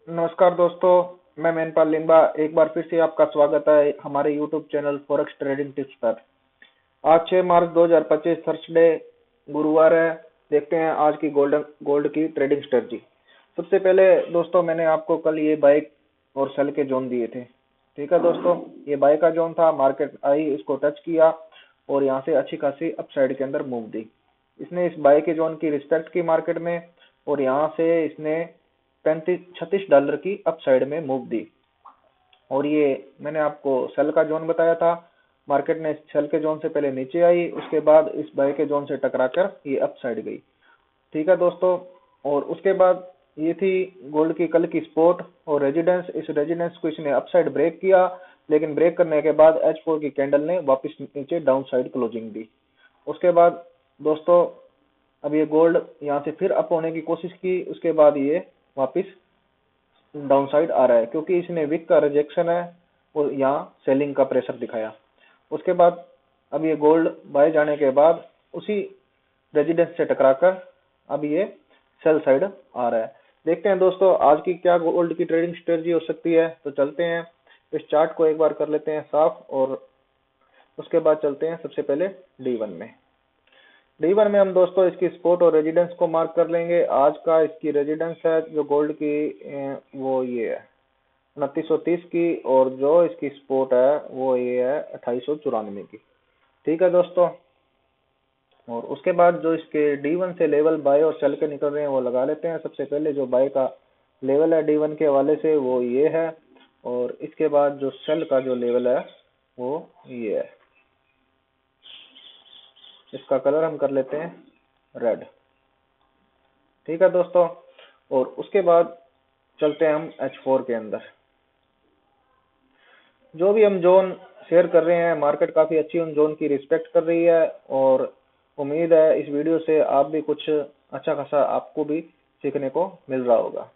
नमस्कार दोस्तों, मैं मैनपाल लिंबा एक बार फिर से आपका स्वागत है हमारे YouTube channel forex trading tips पर। आज 6 मार्च 2025 थर्सडे गुरुवार है। देखते हैं आज की गोल्ड की ट्रेडिंग स्ट्रेटजी। सबसे पहले दोस्तों, मैंने आपको कल ये बाय और सेल के जोन दिए थे। ठीक है दोस्तों, ये बाय का जोन था। मार्केट आई, इसको टच किया और यहाँ से अच्छी खासी अपसाइड के अंदर मूव दी। इसने इस बाय के जोन की रिस्पेक्ट की मार्केट में और यहाँ से इसने 36 डॉलर की अपसाइड में मूव दी। और ये मैंने आपको सेल का जोन बताया था। मार्केट ने सेल के जोन से पहले नीचे आई, उसके बाद इस बाय के जोन से टकराकर ये अपसाइड गई। ठीक है दोस्तों, और उसके बाद ये थी गोल्ड की कल की स्पोर्ट और रेजिडेंस। इस रेजिडेंस को इसने अपसाइड ब्रेक किया, लेकिन ब्रेक करने के बाद H4 की कैंडल ने वापस नीचे डाउन साइड क्लोजिंग दी। उसके बाद दोस्तों, अब ये गोल्ड यहाँ से फिर अप होने की कोशिश की, उसके बाद ये वापस डाउन साइड आ रहा है क्योंकि इसने विक का रिजेक्शन है और यहाँ सेलिंग का प्रेशर दिखाया। उसके बाद अब ये गोल्ड बाय जाने के बाद उसी रेजिडेंस से टकराकर अब ये सेल साइड आ रहा है। देखते हैं दोस्तों आज की क्या गोल्ड की ट्रेडिंग स्ट्रेटजी हो सकती है। तो चलते हैं, इस चार्ट को एक बार कर लेते हैं साफ और उसके बाद चलते हैं सबसे पहले D1 में। D1 में हम दोस्तों इसकी सपोर्ट और रेजिडेंस को मार्क कर लेंगे। आज का इसकी रेजिडेंस है जो गोल्ड की वो ये है 2930 की, और जो इसकी सपोर्ट है वो ये है 2894 की। ठीक है दोस्तों, और उसके बाद जो इसके D1 से लेवल बाय और सेल के निकल रहे हैं वो लगा लेते हैं। सबसे पहले जो बाय का लेवल है D1 के हवाले से वो ये है, और इसके बाद जो सेल का जो लेवल है वो ये है। इसका कलर हम कर लेते हैं रेड। ठीक है दोस्तों, और उसके बाद चलते हैं हम H4 के अंदर। जो भी हम जोन शेयर कर रहे हैं, मार्केट काफी अच्छी उन जोन की रिस्पेक्ट कर रही है, और उम्मीद है इस वीडियो से आप भी कुछ अच्छा खासा आपको भी सीखने को मिल रहा होगा।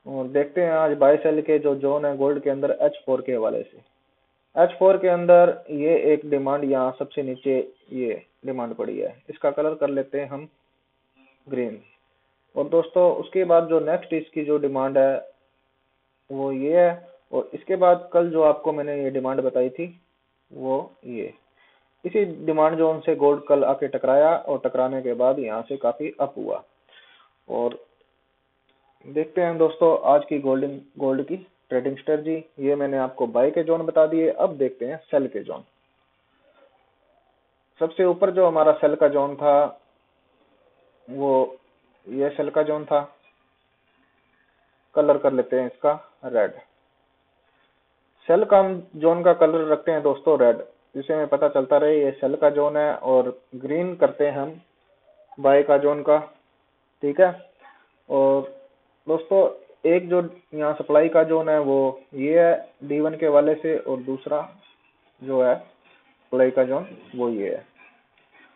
और देखते हैं आज बाय सेल के जो जोन है गोल्ड के अंदर H4 के हवाले से। H4 के अंदर ये एक डिमांड यहाँ सबसे नीचे ये डिमांड पड़ी है, इसका कलर कर लेते हैं हम ग्रीन। और दोस्तों उसके बाद जो नेक्स्ट इसकी जो डिमांड है वो ये है, और इसके बाद कल जो आपको मैंने ये डिमांड बताई थी वो ये। इसी डिमांड जोन से गोल्ड कल आके टकराया और टकराने के बाद यहाँ से काफी अप हुआ। और देखते हैं दोस्तों आज की गोल्ड की ट्रेडिंग स्ट्रेटजी। ये मैंने आपको बाय के जोन बता दिए, अब देखते हैं सेल के जोन। सबसे ऊपर जो हमारा सेल का जोन था वो ये सेल का जोन था। कलर कर लेते हैं इसका रेड। सेल का हम जोन का कलर रखते हैं दोस्तों रेड, जिससे हमें पता चलता रहे ये सेल का जोन है, और ग्रीन करते हैं हम बाय का जोन का। ठीक है, और दोस्तों एक जो यहाँ सप्लाई का जोन है वो ये है D1 के वाले से, और दूसरा जो है सप्लाई का जोन वो ये है।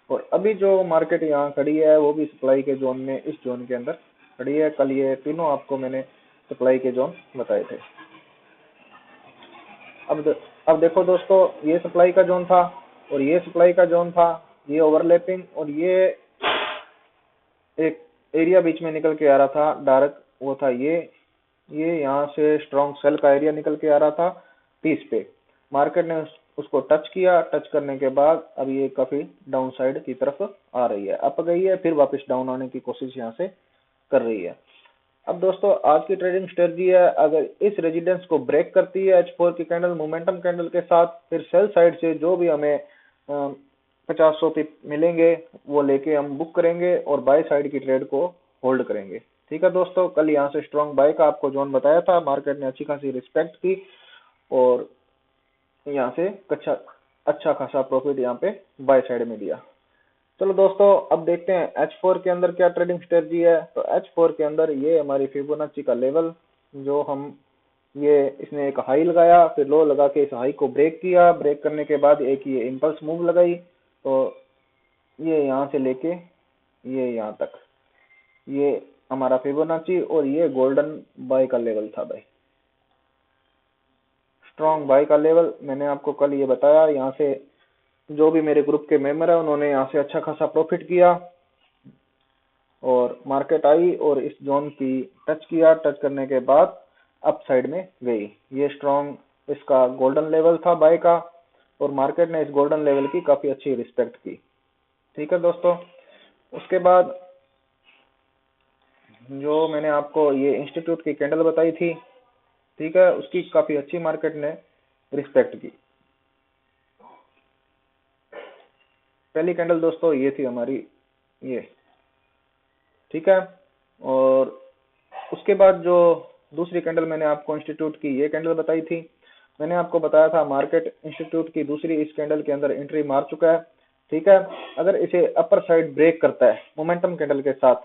और अभी जो मार्केट यहाँ खड़ी है वो भी सप्लाई के जोन में, इस जोन के अंदर खड़ी है। कल ये तीनों आपको मैंने सप्लाई के जोन बताए थे। अब देखो दोस्तों, ये सप्लाई का जोन था और ये सप्लाई का जोन था, ये ओवरलैपिंग, और ये एक एरिया बीच में निकल के आ रहा था डार्क, वो था ये यहाँ से स्ट्रॉन्ग सेल का एरिया निकल के आ रहा था 30 पे। मार्केट ने उसको टच किया, टच करने के बाद अब ये काफी डाउन साइड की तरफ आ रही है, अप गई है, फिर वापस डाउन आने की कोशिश यहाँ से कर रही है। अब दोस्तों आज की ट्रेडिंग स्ट्रेटजी है, अगर इस रेजिडेंस को ब्रेक करती है H4 की कैंडल मोमेंटम कैंडल के साथ, फिर सेल साइड से जो भी हमें 50-100 पिप मिलेंगे वो लेके हम बुक करेंगे और बाय साइड की ट्रेड को होल्ड करेंगे। ठीक है दोस्तों, कल यहाँ से स्ट्रॉन्ग बाय का आपको जोन बताया था, मार्केट ने अच्छी खासी रिस्पेक्ट की और यहाँ से अच्छा खासा प्रॉफिट यहाँ पे बाय साइड में दिया। चलो दोस्तों अब देखते हैं H4 के अंदर क्या ट्रेडिंग स्ट्रेटजी है। तो H4 के अंदर ये हमारी फिबोनाची का लेवल, जो हम ये इसने एक हाई लगाया, फिर लो लगा के इस हाई को ब्रेक किया, ब्रेक करने के बाद एक ये इम्पल्स मूव लगाई, तो ये यहाँ से लेके ये यहाँ तक ये हमारा फिबोनाची, और ये गोल्डन बाय का लेवल था भाई, स्ट्रॉन्ग बाय का लेवल। मैंने आपको कल ये बताया, यहाँ से जो भी मेरे ग्रुप के मेंबर है उन्होंने यहाँ से अच्छा खासा प्रॉफिट किया। और मार्केट आई और इस जोन की टच किया, टच करने के बाद अप साइड में गई। ये स्ट्रॉन्ग इसका गोल्डन लेवल था बाय का, और मार्केट ने इस गोल्डन लेवल की काफी अच्छी रिस्पेक्ट की। ठीक है दोस्तों, उसके बाद जो मैंने आपको ये इंस्टीट्यूट की कैंडल बताई थी, ठीक है, उसकी काफी अच्छी मार्केट ने रिस्पेक्ट की। पहली कैंडल दोस्तों ये थी हमारी, ये, ठीक है। और उसके बाद जो दूसरी कैंडल मैंने आपको इंस्टीट्यूट की ये कैंडल बताई थी, मैंने आपको बताया था मार्केट इंस्टीट्यूट की दूसरी इस कैंडल के अंदर एंट्री मार चुका है। ठीक है, अगर इसे अपर साइड ब्रेक करता है मोमेंटम कैंडल के साथ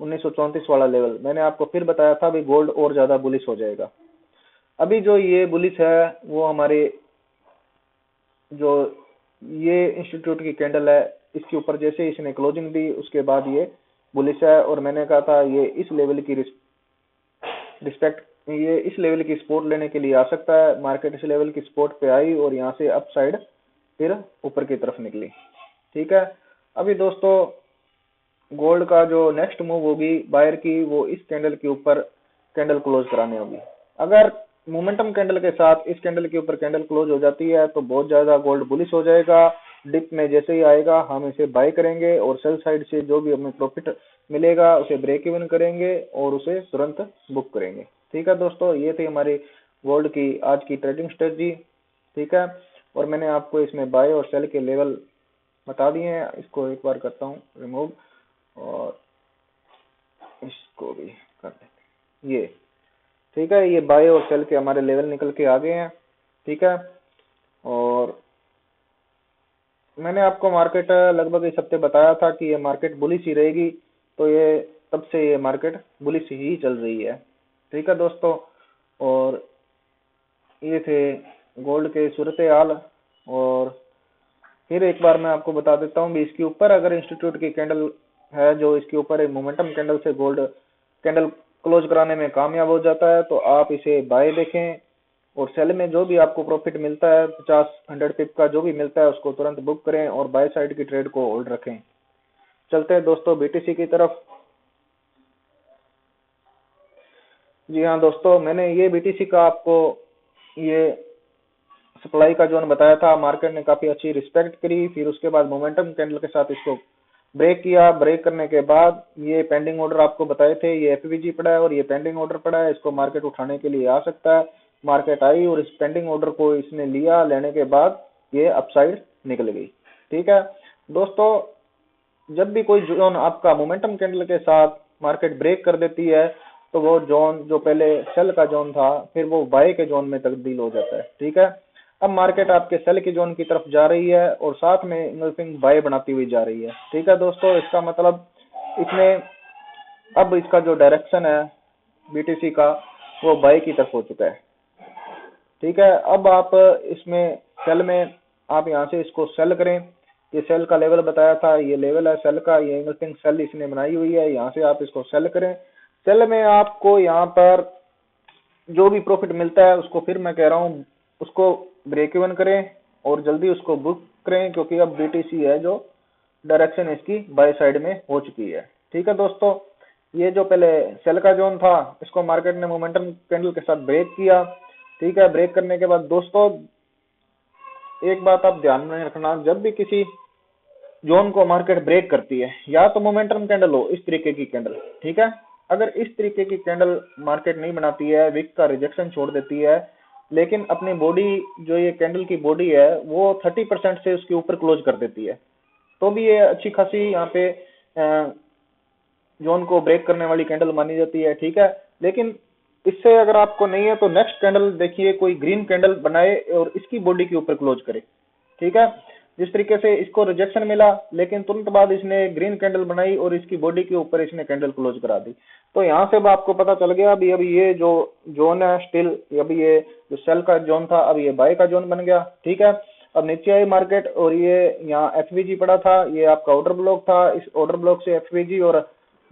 1934 वाला लेवल, मैंने आपको फिर बताया था भी गोल्ड और ज्यादा बुलिश हो जाएगा। अभी जो ये बुलिश है वो हमारे जो ये इंस्टीट्यूट की कैंडल है, इसके ऊपर जैसे इसने क्लोजिंग दी उसके बाद ये बुलिश है, और मैंने कहा था ये इस लेवल की रिस्पेक्ट, ये इस लेवल की सपोर्ट लेने के लिए आ सकता है। मार्केट इस लेवल की सपोर्ट पे आई और यहाँ से अप साइड फिर ऊपर की तरफ निकली। ठीक है, अभी दोस्तों गोल्ड का जो नेक्स्ट मूव होगी बायर की, वो इस कैंडल के ऊपर कैंडल क्लोज कराने होगी। अगर मोमेंटम कैंडल के साथ इस कैंडल के ऊपर कैंडल क्लोज हो जाती है तो बहुत ज्यादा गोल्ड बुलिश हो जाएगा। डिप में जैसे ही आएगा हम इसे बाय करेंगे और सेल साइड से जो भी हमें प्रॉफिट मिलेगा उसे ब्रेक इवन करेंगे और उसे तुरंत बुक करेंगे। ठीक है दोस्तों, ये थी हमारी गोल्ड की आज की ट्रेडिंग स्ट्रेटजी। ठीक है, और मैंने आपको इसमें बाय और सेल के लेवल बता दिए हैं। इसको एक बार करता हूँ रिमूव और इसको भी कर देते ये। ठीक है, ये बाय और सेल के हमारे लेवल निकल के आ गए हैं। ठीक है, और मैंने आपको मार्केट लगभग इस हफ्ते बताया था कि ये मार्केट बुलिश ही रहेगी, तो ये तब से ये मार्केट बुलिश ही चल रही है। ठीक है दोस्तों, और ये थे गोल्ड के सूरत हाल। और फिर एक बार मैं आपको बता देता हूँ भी इसके ऊपर अगर इंस्टीट्यूट की कैंडल है जो इसके ऊपर एक मोमेंटम कैंडल से गोल्ड कैंडल क्लोज कराने में कामयाब हो जाता है तो आप इसे बाय देखें, और सेल में जो भी आपको प्रॉफिट मिलता है 50-100 पिप का जो भी मिलता है उसको तुरंत बुक करें और बाय साइड की ट्रेड को होल्ड रखें। चलते हैं दोस्तों बीटीसी की तरफ। जी हाँ दोस्तों, मैंने ये बीटीसी का आपको ये सप्लाई का जोन बताया था, मार्केट ने काफी अच्छी रिस्पेक्ट करी। फिर उसके बाद मोमेंटम कैंडल के साथ इसको ब्रेक किया। ब्रेक करने के बाद ये पेंडिंग ऑर्डर आपको बताए थे, ये एफवीजी पड़ा है और ये पेंडिंग ऑर्डर पड़ा है, इसको मार्केट उठाने के लिए आ सकता है। मार्केट आई और इस पेंडिंग ऑर्डर को इसने लिया, लेने के बाद ये अपसाइड निकल गई। ठीक है दोस्तों, जब भी कोई जोन आपका मोमेंटम कैंडल के साथ मार्केट ब्रेक कर देती है तो वो जोन जो पहले सेल का जोन था फिर वो बाय के जोन में तब्दील हो जाता है। ठीक है, अब मार्केट आपके सेल की जोन की तरफ जा रही है और साथ में इनगल्फिंग बाय बनाती हुई जा रही है। ठीक है दोस्तों, इसका मतलब इसमें अब इसका जो डायरेक्शन है बीटीसी का वो बाय की तरफ हो चुका है। ठीक है, अब आप इसमें सेल में आप यहाँ से इसको सेल करें। ये सेल का लेवल बताया था, ये लेवल है सेल का, ये इनगल्फिंग सेल इसने बनाई हुई है, यहाँ से आप इसको सेल करें। सेल में आपको यहाँ पर जो भी प्रॉफिट मिलता है उसको फिर मैं कह रहा हूँ उसको ब्रेक इवन करें और जल्दी उसको बुक करें, क्योंकि अब बीटीसी है जो डायरेक्शन इसकी बाय साइड में हो चुकी है। ठीक है दोस्तों, ये जो पहले सेल का जोन था इसको मार्केट ने मोमेंटम कैंडल के साथ ब्रेक किया। ठीक है, ब्रेक करने के बाद दोस्तों एक बात आप ध्यान में रखना, जब भी किसी जोन को मार्केट ब्रेक करती है या तो मोमेंटम कैंडल हो इस तरीके की कैंडल, ठीक है, अगर इस तरीके की कैंडल मार्केट नहीं बनाती है, विक का रिजेक्शन छोड़ देती है, लेकिन अपनी बॉडी जो ये कैंडल की बॉडी है वो 30% से उसके ऊपर क्लोज कर देती है, तो भी ये अच्छी खासी यहाँ पे जोन को ब्रेक करने वाली कैंडल मानी जाती है। ठीक है, लेकिन इससे अगर आपको नहीं है तो नेक्स्ट कैंडल देखिए कोई ग्रीन कैंडल बनाए और इसकी बॉडी के ऊपर क्लोज करे। ठीक है, जिस तरीके से इसको रिजेक्शन मिला लेकिन तुरंत बाद इसने ग्रीन कैंडल बनाई और इसकी बॉडी के ऊपर इसने कैंडल क्लोज करा दी, तो यहाँ से आपको पता चल गया अभी ये जो जोन है स्टिल अभी ये जो सेल का जोन था अब ये बाय का जोन बन गया। ठीक है, अब नीचे आई मार्केट और ये यहाँ एफवीजी पड़ा था, ये आपका ऑर्डर ब्लॉक था, इस ऑर्डर ब्लॉक से एफवीजी और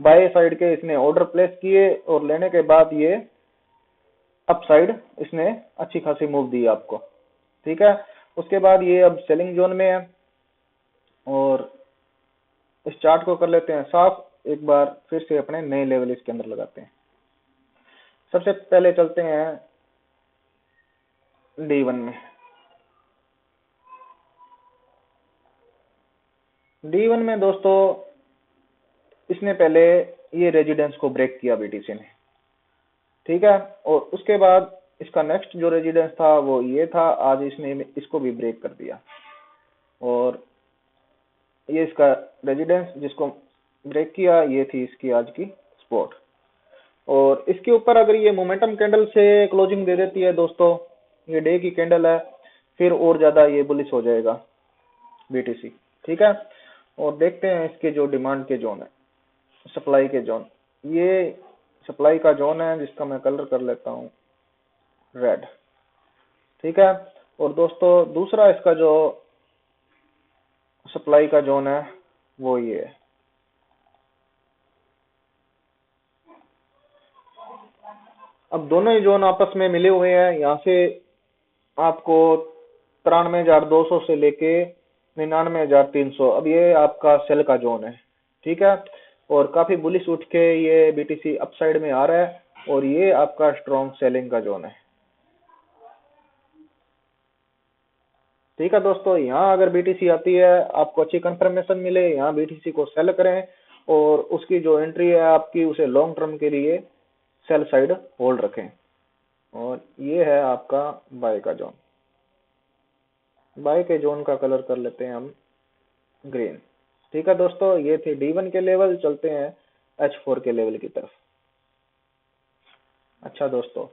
बाय साइड के इसने ऑर्डर प्लेस किए और लेने के बाद ये अप साइड इसने अच्छी खासी मूव दी आपको। ठीक है, उसके बाद ये अब सेलिंग जोन में है और इस चार्ट को कर लेते हैं साफ। एक बार फिर से अपने नए लेवल इसके अंदर लगाते हैं। सबसे पहले चलते हैं D1 में। D1 में दोस्तों इसने पहले ये रेजिडेंस को ब्रेक किया बीटीसी ने, ठीक है। और उसके बाद इसका नेक्स्ट जो रेजिडेंस था वो ये था, आज इसने इसको भी ब्रेक कर दिया। और ये इसका रेजिडेंस जिसको ब्रेक किया, ये थी इसकी आज की स्पॉट। और इसके ऊपर अगर ये मोमेंटम कैंडल से क्लोजिंग दे देती है दोस्तों, ये डे की कैंडल है, फिर और ज्यादा ये बुलिश हो जाएगा बीटीसी, ठीक है। और देखते हैं इसके जो डिमांड के जोन है, सप्लाई के जोन। ये सप्लाई का जोन है जिसका मैं कलर कर लेता हूँ रेड, ठीक है। और दोस्तों दूसरा इसका जो सप्लाई का जोन है वो ये है। अब दोनों ही जोन आपस में मिले हुए हैं। यहाँ से आपको 93,200 से लेके 99,300, अब ये आपका सेल का जोन है, ठीक है। और काफी बुलिश उठ के ये बीटीसी अपसाइड में आ रहा है, और ये आपका स्ट्रॉन्ग सेलिंग का जोन है, ठीक है दोस्तों। यहाँ अगर बीटीसी आती है, आपको अच्छी कंफर्मेशन मिले, यहाँ बीटीसी को सेल करें, और उसकी जो एंट्री है आपकी, उसे लॉन्ग टर्म के लिए सेल साइड होल्ड रखें। और ये है आपका बाय का जोन। बाय के जोन का कलर कर लेते हैं हम ग्रीन, ठीक है दोस्तों। ये थे D1 के लेवल। चलते हैं H4 के लेवल की तरफ। अच्छा दोस्तों,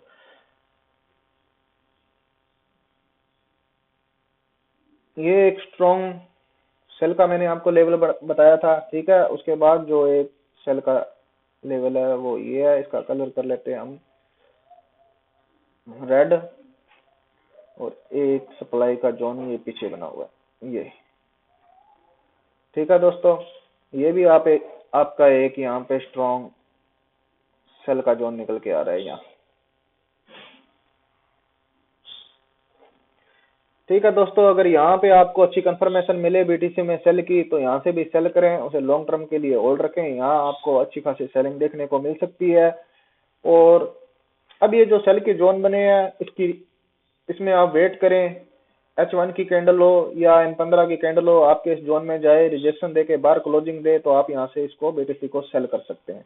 ये एक स्ट्रॉन्ग सेल का मैंने आपको लेवल बताया था, ठीक है। उसके बाद जो एक सेल का लेवल है वो ये है, इसका कलर कर लेते हैं हम रेड। और एक सप्लाई का जोन ये पीछे बना हुआ है ये, ठीक है दोस्तों। ये भी आपका एक यहाँ पे स्ट्रॉन्ग सेल का जोन निकल के आ रहा है यहाँ, ठीक है दोस्तों। अगर यहाँ पे आपको अच्छी कंफर्मेशन मिले बीटीसी में सेल की, तो यहाँ से भी सेल करें, उसे लॉन्ग टर्म के लिए होल्ड रखें। यहाँ आपको अच्छी खासी सेलिंग देखने को मिल सकती है। और अब ये जो सेल के जोन बने हैं, इसमें आप वेट करें, H1 की कैंडल हो या N15 की कैंडल हो, आपके इस जोन में जाए, रिजेक्शन दे के बाहर क्लोजिंग दे, तो आप यहाँ से इसको बीटीसी को सेल कर सकते हैं।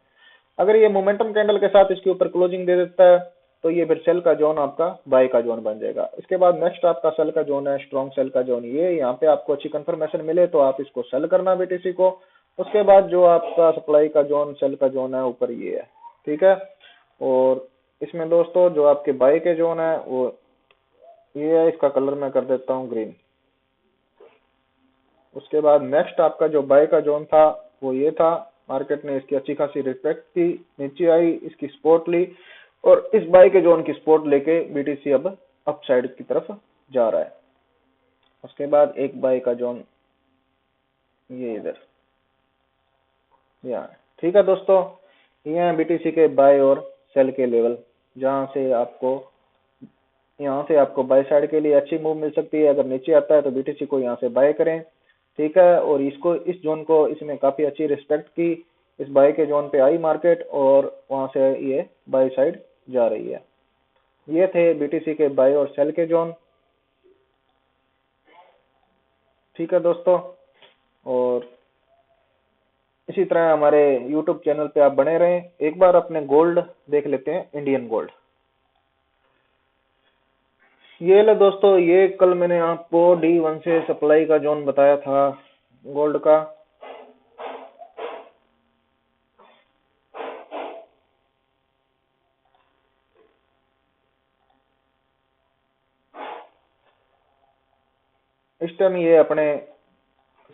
अगर ये मोमेंटम कैंडल के साथ इसके ऊपर क्लोजिंग दे देता है, तो ये फिर सेल का जोन आपका बाय का जोन बन जाएगा। इसके बाद नेक्स्ट आपका सेल का जोन है स्ट्रॉन्ग सेल का जोन। ये यहाँ पे आपको अच्छी कंफर्मेशन मिले तो आप इसको सेल करना बीटीसी को। उसके बाद जो आपका सप्लाई का जोन, सेल का जोन है ऊपर ये है, ठीक है। और इसमें दोस्तों जो आपके बाय के जोन है वो ये है, इसका कलर मैं कर देता हूँ ग्रीन। उसके बाद नेक्स्ट आपका जो बाय का जोन था वो ये था। मार्केट ने इसकी अच्छी खासी रिस्पेक्ट की, नीचे आई, इसकी सपोर्ट ली, और इस बाय के जोन की सपोर्ट लेके बीटीसी अब अपसाइड की तरफ जा रहा है। उसके बाद एक बाय का जोन ये इधर, यहाँ, ठीक है दोस्तों। ये है बीटीसी के बाय और सेल के लेवल, जहां से आपको यहाँ से आपको बाय साइड के लिए अच्छी मूव मिल सकती है। अगर नीचे आता है तो बीटीसी को यहाँ से बाय करें, ठीक है। और इसको, इस जोन को इसने काफी अच्छी रिस्पेक्ट की, इस बाय के जोन पे आई मार्केट, और वहां से ये बाय साइड जा रही है। ये थे बीटीसी के बाय और सेल के जोन, ठीक है दोस्तों। और इसी तरह हमारे यूट्यूब चैनल पे आप बने रहें। एक बार अपने गोल्ड देख लेते हैं, इंडियन गोल्ड। ये लो दोस्तों, ये कल मैंने आपको D1 से सप्लाई का जोन बताया था गोल्ड का। इस टाइम ये अपने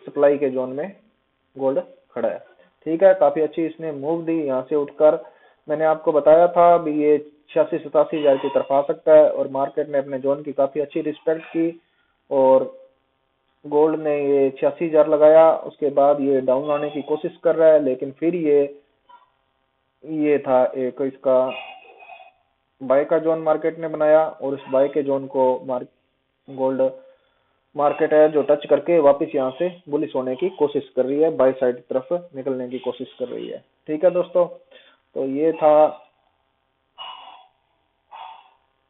सप्लाई के जोन में गोल्ड खड़ा है, ठीक है। काफी अच्छी इसने मूव दी यहाँ से उठकर। मैंने आपको बताया था भी ये 86-87 हजार की तरफ आ सकता है, और मार्केट ने अपने जोन की काफी अच्छी रिस्पेक्ट की, और गोल्ड ने ये 86 हजार लगाया। उसके बाद ये डाउन आने की कोशिश कर रहा है, लेकिन फिर ये था एक इसका बाय का जोन मार्केट ने बनाया, और इस बाय के जोन को गोल्ड मार्केट है जो टच करके वापस यहाँ से बुलिश होने की कोशिश कर रही है, बाई साइड तरफ निकलने की कोशिश कर रही है। ठीक है दोस्तों, तो ये था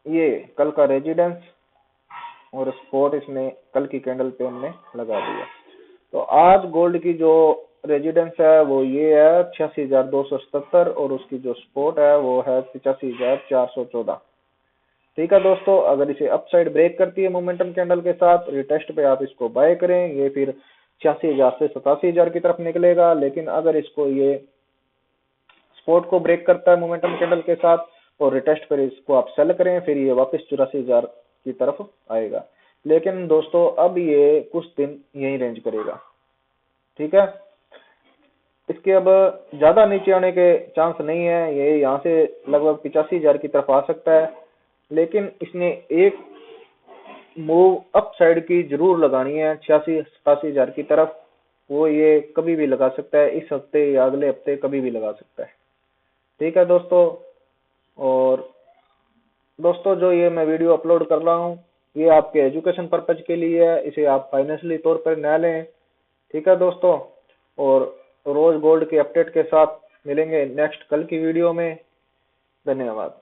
ये कल का रेजिडेंस और स्पॉट इसने कल की कैंडल पे हमने लगा दिया। तो आज गोल्ड की जो रेजिडेंस है वो ये है 86,277 और उसकी जो स्पॉट है वो है 85,414। ठीक है दोस्तों, अगर इसे अपसाइड ब्रेक करती है मोमेंटम कैंडल के साथ रिटेस्ट पे आप इसको बाय करें, ये फिर 86,000 से 87,000 की तरफ निकलेगा। लेकिन अगर इसको ये स्पॉट को ब्रेक करता है मोमेंटम कैंडल के साथ और रिटेस्ट पर इसको आप सेल करें, फिर ये वापस 84,000 की तरफ आएगा। लेकिन दोस्तों अब ये कुछ दिन यही रेंज करेगा। ठीक है, इसके अब ज्यादा नीचे आने के चांस नहीं है, ये यहाँ से लगभग 85,000 की तरफ आ सकता है। लेकिन इसने एक मूव अप साइड की जरूर लगानी है 86-87,000 की तरफ। वो ये कभी भी लगा सकता है, इस हफ्ते या अगले हफ्ते कभी भी लगा सकता है। ठीक है दोस्तों, और दोस्तों जो ये मैं वीडियो अपलोड कर रहा हूँ ये आपके एजुकेशन पर्पज के लिए है, इसे आप फाइनेंशियली तौर पर न लें। ठीक है दोस्तों, और रोज गोल्ड के अपडेट के साथ मिलेंगे नेक्स्ट कल की वीडियो में। धन्यवाद।